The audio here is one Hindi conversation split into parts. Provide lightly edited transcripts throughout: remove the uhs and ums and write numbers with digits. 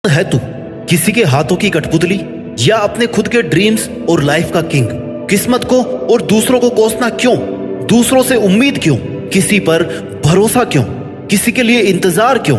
है तू? किसी के हाथों की कठपुतली या अपने खुद के ड्रीम्स और लाइफ का किंग? किस्मत को और दूसरों को कोसना क्यों? दूसरों से उम्मीद क्यों? किसी पर भरोसा क्यों? किसी के लिए इंतजार क्यों?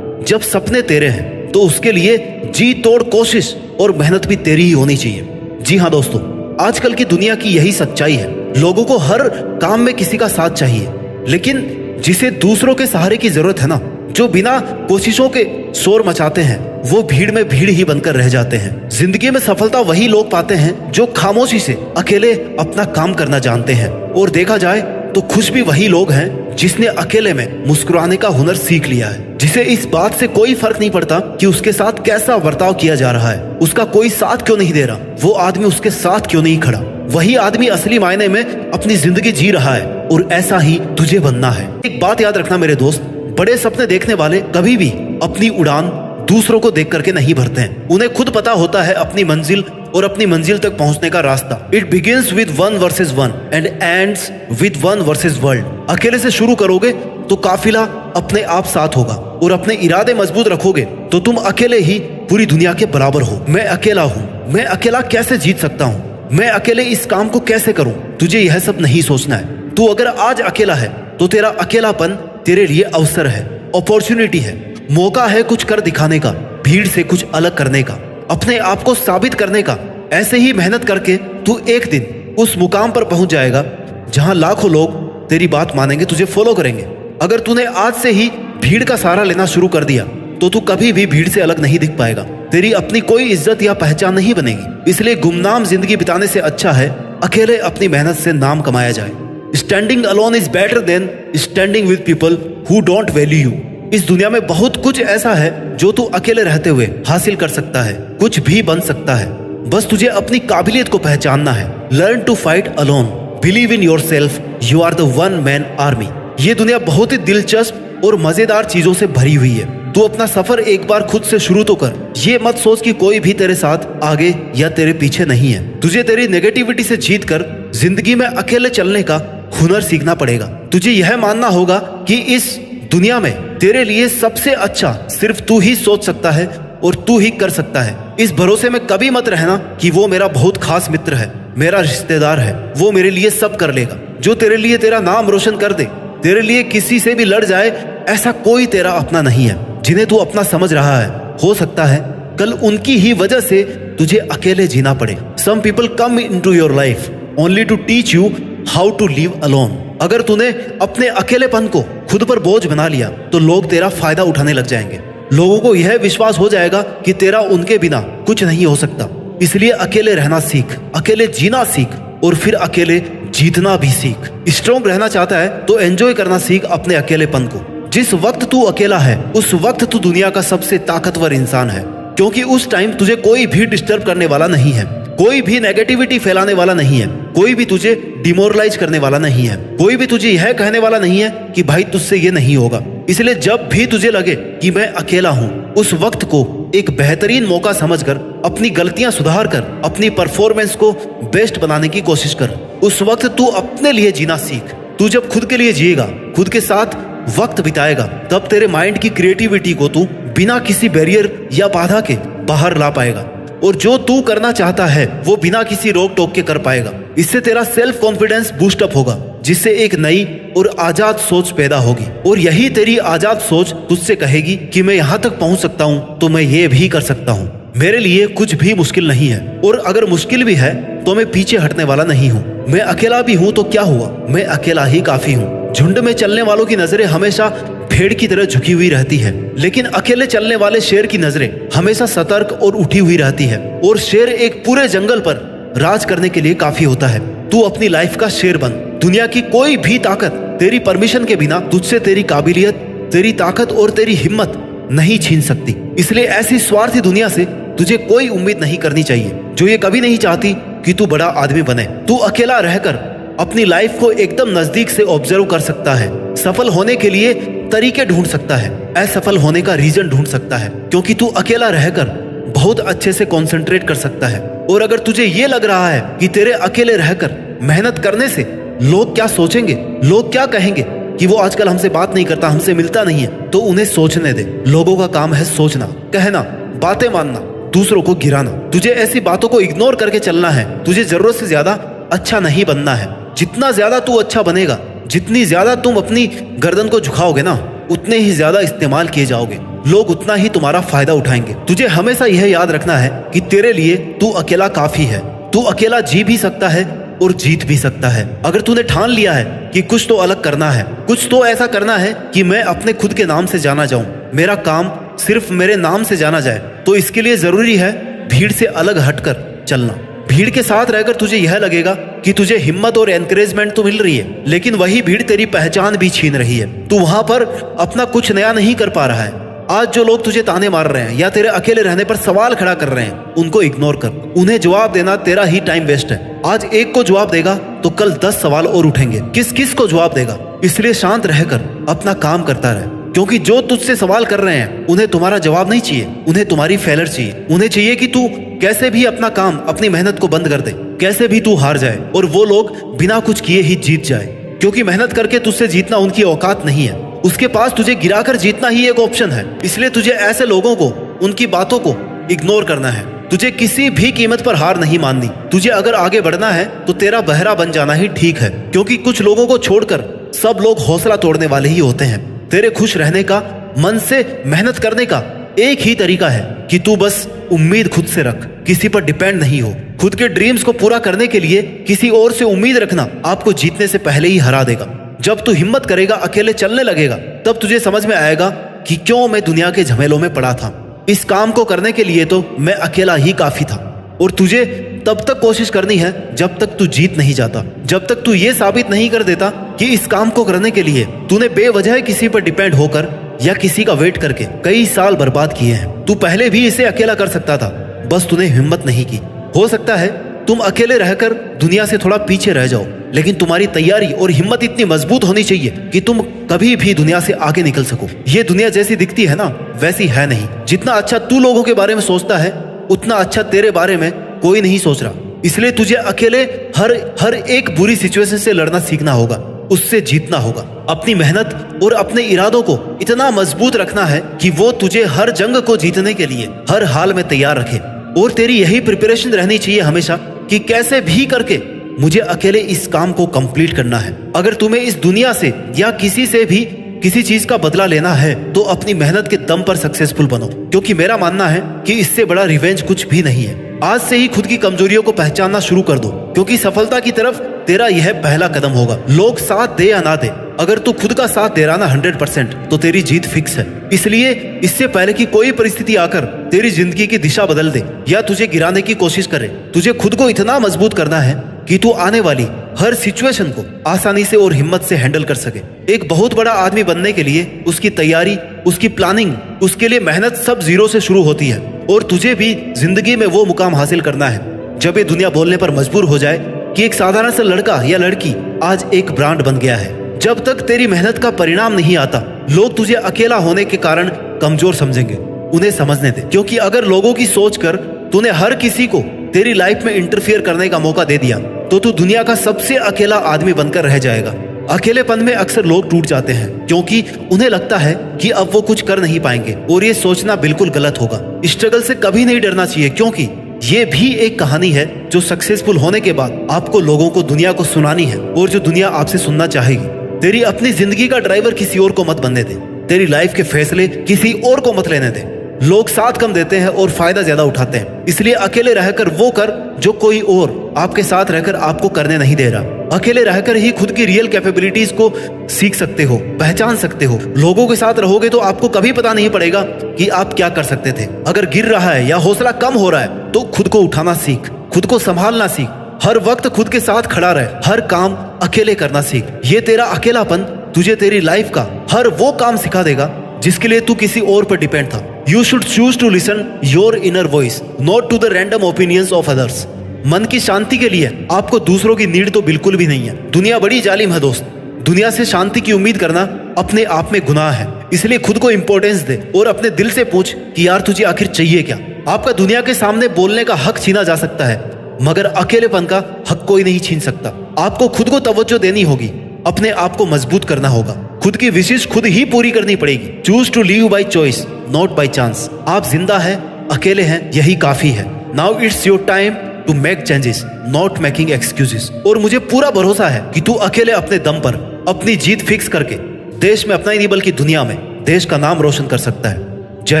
जब सपने तेरे हैं तो उसके लिए जी तोड़ कोशिश और मेहनत भी तेरी ही होनी चाहिए। जी हाँ दोस्तों, आजकल की दुनिया की यही सच्चाई है। लोगों को हर काम में किसी का साथ चाहिए, लेकिन जिसे दूसरों के सहारे की जरूरत है ना, जो बिना कोशिशों के शोर मचाते हैं, वो भीड़ में भीड़ ही बनकर रह जाते हैं। जिंदगी में सफलता वही लोग पाते हैं जो खामोशी से अकेले अपना काम करना जानते हैं। और देखा जाए तो खुश भी वही लोग हैं जिसने अकेले में मुस्कुराने का हुनर सीख लिया है, जिसे इस बात से कोई फर्क नहीं पड़ता कि उसके साथ कैसा बर्ताव किया जा रहा है, उसका कोई साथ क्यों नहीं दे रहा, वो आदमी उसके साथ क्यों नहीं खड़ा। वही आदमी असली मायने में अपनी जिंदगी जी रहा है और ऐसा ही तुझे बनना है। एक बात याद रखना मेरे दोस्त, बड़े सपने देखने वाले कभी भी अपनी उड़ान दूसरों को देख करके नहीं भरते हैं। उन्हें खुद पता होता है अपनी मंजिल और अपनी मंजिल तक पहुंचने का रास्ता। It begins with 1 versus 1 and ends with 1 versus world. अकेले से शुरू करोगे तो काफिला अपने आप साथ होगा, और अपने इरादे मजबूत रखोगे तो तुम अकेले ही पूरी दुनिया के बराबर हो। मैं अकेला हूँ, मैं अकेला कैसे जीत सकता हूँ, मैं अकेले इस काम को कैसे करूँ, तुझे यह सब नहीं सोचना है। तू अगर आज अकेला है तो तेरा अकेलापन तेरे लिए अवसर है, अपॉर्चुनिटी है, मौका है कुछ कर दिखाने का, भीड़ से कुछ अलग करने का, अपने आप को साबित करने का। ऐसे ही मेहनत करके तू एक दिन उस मुकाम पर पहुंच जाएगा जहां लाखों लोग तेरी बात मानेंगे, तुझे फॉलो करेंगे। अगर तूने आज से ही भीड़ का सहारा लेना शुरू कर दिया तो तू कभी भी भीड़ से अलग नहीं दिख पाएगा। तेरी अपनी कोई इज्जत या पहचान नहीं बनेगी। इसलिए गुमनाम जिंदगी बिताने से अच्छा है अकेले अपनी मेहनत से नाम कमाया जाए। Standing alone is better than standing with people who don't value you. इस दुनिया में बहुत कुछ ऐसा है जो तू अकेले रहते हुए हासिल कर सकता है, कुछ भी बन सकता है। बस तुझे अपनी काबिलियत को पहचानना है। Learn to fight alone, believe in your self, you are the one man army. ये दुनिया बहुत ही दिलचस्प और मजेदार चीजों से भरी हुई है। तू अपना सफर एक बार खुद से शुरू तो कर। ये मत सोच कि कोई भी तेरे साथ आगे या तेरे पीछे नहीं है। तुझे तेरी नेगेटिविटी से जीत कर जिंदगी में अकेले चलने का हुनर सीखना पड़ेगा। तुझे यह मानना होगा कि इस दुनिया में तेरे लिए सबसे अच्छा सिर्फ तू ही सोच सकता है और तू ही कर सकता है। इस भरोसे में कभी मत रहना कि वो मेरा बहुत खास मित्र है, मेरा रिश्तेदार है, वो मेरे लिए सब कर लेगा। जो तेरे लिए तेरा नाम रोशन कर दे, तेरे लिए किसी से भी लड़ जाए, ऐसा कोई तेरा अपना नहीं है। जिन्हें तू अपना समझ रहा है, हो सकता है कल उनकी ही वजह से तुझे अकेले जीना पड़े। Some people come into your life only to teach you how to live alone. अगर तूने अपने अकेलेपन को खुद पर बोझ बना लिया तो लोग तेरा फायदा उठाने लग जाएंगे। लोगों को यह विश्वास हो जाएगा कि तेरा उनके बिना कुछ नहीं हो सकता। इसलिए अकेले रहना सीख, अकेले जीना सीख और फिर अकेले जीतना भी सीख। स्ट्रॉन्ग रहना चाहता है तो एंजॉय करना सीख अपने अकेलेपन को। जिस वक्त तू अकेला है उस वक्त तू दुनिया का सबसे ताकतवर इंसान है, क्योंकि उस टाइम तुझे कोई भी डिस्टर्ब करने वाला नहीं है, कोई भी नेगेटिविटी फैलाने वाला नहीं है, कोई भी तुझे डिमोरलाइज करने वाला नहीं है, कोई भी तुझे यह कहने वाला नहीं है कि भाई तुझसे ये नहीं होगा। इसलिए जब भी तुझे लगे कि मैं अकेला हूँ, उस वक्त को एक बेहतरीन मौका समझकर अपनी गलतियां सुधार कर अपनी परफॉर्मेंस को बेस्ट बनाने की कोशिश कर। उस वक्त तू अपने लिए जीना सीख। तू जब खुद के लिए जिएगा, खुद के साथ वक्त बिताएगा, तब तेरे माइंड की क्रिएटिविटी को तू बिना किसी बैरियर या बाधा के बाहर ला पाएगा, और जो तू करना चाहता है वो बिना किसी रोक टोक के कर पाएगा। इससे तेरा सेल्फ कॉन्फिडेंस बूस्ट अप होगा, जिससे एक नई और आजाद सोच पैदा होगी। और यही तेरी आजाद सोच तुझसे कहेगी कि मैं यहाँ तक पहुँच सकता हूँ तो मैं ये भी कर सकता हूँ। मेरे लिए कुछ भी मुश्किल नहीं है, और अगर मुश्किल भी है तो मैं पीछे हटने वाला नहीं हूँ। मैं अकेला भी हूँ तो क्या हुआ, मैं अकेला ही काफी हूँ। झुंड में चलने वालों की नजरें हमेशा भेड़ की तरह झुकी हुई रहती है, लेकिन अकेले चलने वाले शेर की नजरें हमेशा सतर्क और उठी हुई रहती है। और शेर एक पूरे जंगल पर राज करने के लिए काफी होता है। तू अपनी लाइफ का शेर बन। दुनिया की कोई भी ताकत तेरी परमिशन के बिना तुझसे तेरी काबिलियत, तेरी ताकत और तेरी हिम्मत नहीं छीन सकती। इसलिए ऐसी स्वार्थी दुनिया से तुझे कोई उम्मीद नहीं करनी चाहिए जो ये कभी नहीं चाहती कि तू बड़ा आदमी बने। तू अकेला रहकर अपनी लाइफ को एकदम नजदीक से ऑब्जर्व कर सकता है, सफल होने के लिए तरीके ढूंढ सकता है, असफल होने का रीजन ढूंढ सकता है, क्योंकि तू अकेला रहकर बहुत अच्छे से कंसंट्रेट कर सकता है। और अगर तुझे ये लग रहा है कि तेरे अकेले रहकर मेहनत करने से लोग क्या सोचेंगे, लोग क्या कहेंगे कि वो आजकल हमसे बात नहीं करता, हमसे मिलता नहीं है, तो उन्हें सोचने दे। लोगों का काम है सोचना, कहना, बातें मानना, दूसरों को गिराना। तुझे ऐसी बातों को इग्नोर करके चलना है। तुझे जरूरत से ज्यादा अच्छा नहीं बनना है। जितना ज्यादा तू अच्छा बनेगा, जितनी ज्यादा तुम अपनी गर्दन को झुकाओगे ना, उतने ही ज्यादा इस्तेमाल किए जाओगे। लोग उतना ही तुम्हारा फायदा उठाएंगे। तुझे हमेशा यह याद रखना है कि तेरे लिए तू अकेला काफी है। तू अकेला जी भी सकता है और जीत भी सकता है। अगर तूने ठान लिया है कि कुछ तो अलग करना है, कुछ तो ऐसा करना है कि मैं अपने खुद के नाम से जाना जाऊं, मेरा काम सिर्फ मेरे नाम से जाना जाए, तो इसके लिए जरूरी है भीड़ से अलग हटकर चलना। भीड़ के साथ रहकर तुझे यह लगेगा कि तुझे हिम्मत और एनकरेजमेंट तो मिल रही है, लेकिन वही भीड़ तेरी पहचान भी छीन रही है। तू वहां पर अपना कुछ नया नहीं कर पा रहा है। आज जो लोग तुझे ताने मार रहे हैं या तेरे अकेले रहने पर सवाल खड़ा कर रहे हैं, उनको इग्नोर कर। उन्हें जवाब देना तेरा ही टाइम वेस्ट है। आज एक को जवाब देगा तो कल 10 सवाल और उठेंगे। किस किस को जवाब देगा? इसलिए शांत रहकर अपना काम करता रहे, क्योंकि जो तुझसे सवाल कर रहे हैं उन्हें तुम्हारा जवाब नहीं चाहिए, उन्हें तुम्हारी फेलर चाहिए। उन्हें चाहिए कि तू कैसे भी अपना काम, अपनी मेहनत को बंद कर दे, कैसे भी तू हार जाए और वो लोग बिना कुछ किए ही जीत जाए। क्योंकि मेहनत करके तुझसे जीतना उनकी औकात नहीं है। उसके पास तुझे गिराकर जीतना ही एक ऑप्शन है। इसलिए तुझे ऐसे लोगों को, उनकी बातों को इग्नोर करना है। तुझे किसी भी कीमत पर हार नहीं माननी। तुझे अगर आगे बढ़ना है तो तेरा बहरा बन जाना ही ठीक है, क्योंकि कुछ लोगों को छोड़कर सब लोग हौसला तोड़ने वाले ही होते हैं। तेरे खुश रहने का, मन से मेहनत करने का एक ही तरीका है कि तू बस उम्मीद खुद से रख, किसी पर डिपेंड नहीं हो। खुद के ड्रीम्स को पूरा करने के लिए किसी और से उम्मीद रखना आपको जीतने से पहले ही हरा देगा। जब तू हिम्मत करेगा, अकेले चलने लगेगा, तब तुझे समझ में आएगा कि क्यों मैं दुनिया के झमेलों में पड़ा था। इस काम को करने के लिए तो मैं अकेला ही काफी था। और तुझे तब तक कोशिश करनी है जब तक तू जीत नहीं जाता, जब तक तू ये साबित नहीं कर देता कि इस काम को करने के लिए तूने बेवजह किसी पर डिपेंड होकर या किसी का वेट करके कई साल बर्बाद किए हैं। तू पहले भी इसे अकेला कर सकता था, बस तूने हिम्मत नहीं की। हो सकता है तुम अकेले रहकर दुनिया से थोड़ा पीछे रह जाओ, लेकिन तुम्हारी तैयारी और हिम्मत इतनी मजबूत होनी चाहिए कि तुम कभी भी दुनिया से आगे निकल सको। ये दुनिया जैसी दिखती है ना, वैसी है नहीं। जितना अच्छा तू लोगों के बारे में सोचता है, उतना अच्छा तेरे बारे में कोई नहीं सोच रहा। इसलिए तुझे अकेले हर एक बुरी सिचुएशन से लड़ना सीखना होगा, उससे जीतना होगा। अपनी मेहनत और अपने इरादों को इतना मजबूत रखना है कि वो तुझे हर जंग को जीतने के लिए हर हाल में तैयार रखे। और तेरी यही प्रिपरेशन रहनी चाहिए हमेशा कि कैसे भी करके मुझे अकेले इस काम को कंप्लीट करना है। अगर तुम्हें इस दुनिया से या किसी से भी किसी चीज का बदला लेना है तो अपनी मेहनत के दम पर सक्सेसफुल बनो, क्योंकि मेरा मानना है कि इससे बड़ा रिवेंज कुछ भी नहीं है। आज से ही खुद की कमजोरियों को पहचानना शुरू कर दो, क्योंकि सफलता की तरफ तेरा यह पहला कदम होगा। लोग साथ दे या ना दे, अगर तू खुद का साथ दे रहा ना 100%, तो तेरी जीत फिक्स है। इसलिए इससे पहले कि कोई परिस्थिति आकर तेरी जिंदगी की दिशा बदल दे या तुझे गिराने की कोशिश करे, तुझे खुद को इतना मजबूत करना है कि तू आने वाली हर सिचुएशन को आसानी से और हिम्मत से हैंडल कर सके। एक बहुत बड़ा आदमी बनने के लिए उसकी तैयारी, उसकी प्लानिंग, उसके लिए मेहनत सब जीरो से शुरू होती है। और तुझे भी जिंदगी में वो मुकाम हासिल करना है जब ये दुनिया बोलने पर मजबूर हो जाए कि एक साधारण सा लड़का या लड़की आज एक ब्रांड बन गया है। जब तक तेरी मेहनत का परिणाम नहीं आता, लोग तुझे अकेला होने के कारण कमजोर समझेंगे। उन्हें समझने दे, क्योंकि अगर लोगों की सोच कर तूने हर किसी को तेरी लाइफ में इंटरफियर करने का मौका दे दिया तो तू दुनिया का सबसे अकेला आदमी बनकर रह जाएगा। अकेलेपन में अक्सर लोग टूट जाते हैं क्योंकि उन्हें लगता है कि अब वो कुछ कर नहीं पाएंगे, और ये सोचना बिल्कुल गलत होगा। स्ट्रगल से कभी नहीं डरना चाहिए, क्योंकि ये भी एक कहानी है जो सक्सेसफुल होने के बाद आपको लोगों को, दुनिया को सुनानी है, और जो दुनिया आपसे सुनना चाहेगी। तेरी अपनी जिंदगी का ड्राइवर किसी और को मत बनने दे। तेरी लाइफ के फैसले किसी और को मत लेने दे। लोग साथ कम देते हैं और फायदा ज्यादा उठाते हैं, इसलिए अकेले रहकर वो कर जो कोई और आपके साथ रहकर आपको करने नहीं दे रहा। अकेले रहकर ही खुद की रियल कैपेबिलिटीज को सीख सकते हो, पहचान सकते हो। लोगों के साथ रहोगे तो आपको कभी पता नहीं पड़ेगा कि आप क्या कर सकते थे। अगर गिर रहा है या हौसला कम हो रहा है तो खुद को उठाना सीख, खुद को संभालना सीख, हर वक्त खुद के साथ खड़ा रहे, हर काम अकेले करना सीख। ये तेरा अकेलापन तुझे तेरी लाइफ का हर वो काम सिखा देगा जिसके लिए तू किसी और पर डिपेंड था। You should choose to listen your inner voice, not to the random opinions of others. मन की शांति के लिए आपको दूसरों की नीड तो बिल्कुल भी नहीं है। दुनिया बड़ी जालिम है दोस्त। दुनिया से शांति की उम्मीद करना अपने आप में गुनाह है। इसलिए खुद को इंपॉर्टेंस दे और अपने दिल से पूछ कि यार तुझे आखिर चाहिए क्या। आपका दुनिया के सामने बोलने का हक छीना जा सकता है, मगर अकेलेपन का हक कोई नहीं छीन सकता। आपको खुद को तवज्जो देनी होगी, अपने आप को मजबूत करना होगा, खुद की विशेष खुद ही पूरी करनी पड़ेगी। Choose to live by choice, not by chance. आप जिंदा है अकेले हैं यही काफी है। Now it's your time to make changes, not making excuses. और मुझे पूरा भरोसा है कि तू अकेले अपने दम पर अपनी जीत फिक्स करके देश में अपना ही नहीं बल्कि दुनिया में देश का नाम रोशन कर सकता है। जय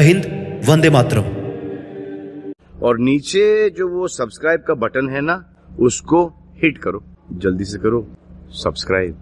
हिंद, वंदे मातरम। और नीचे जो वो सब्सक्राइब का बटन है ना, उसको हिट करो, जल्दी से करो सब्सक्राइब।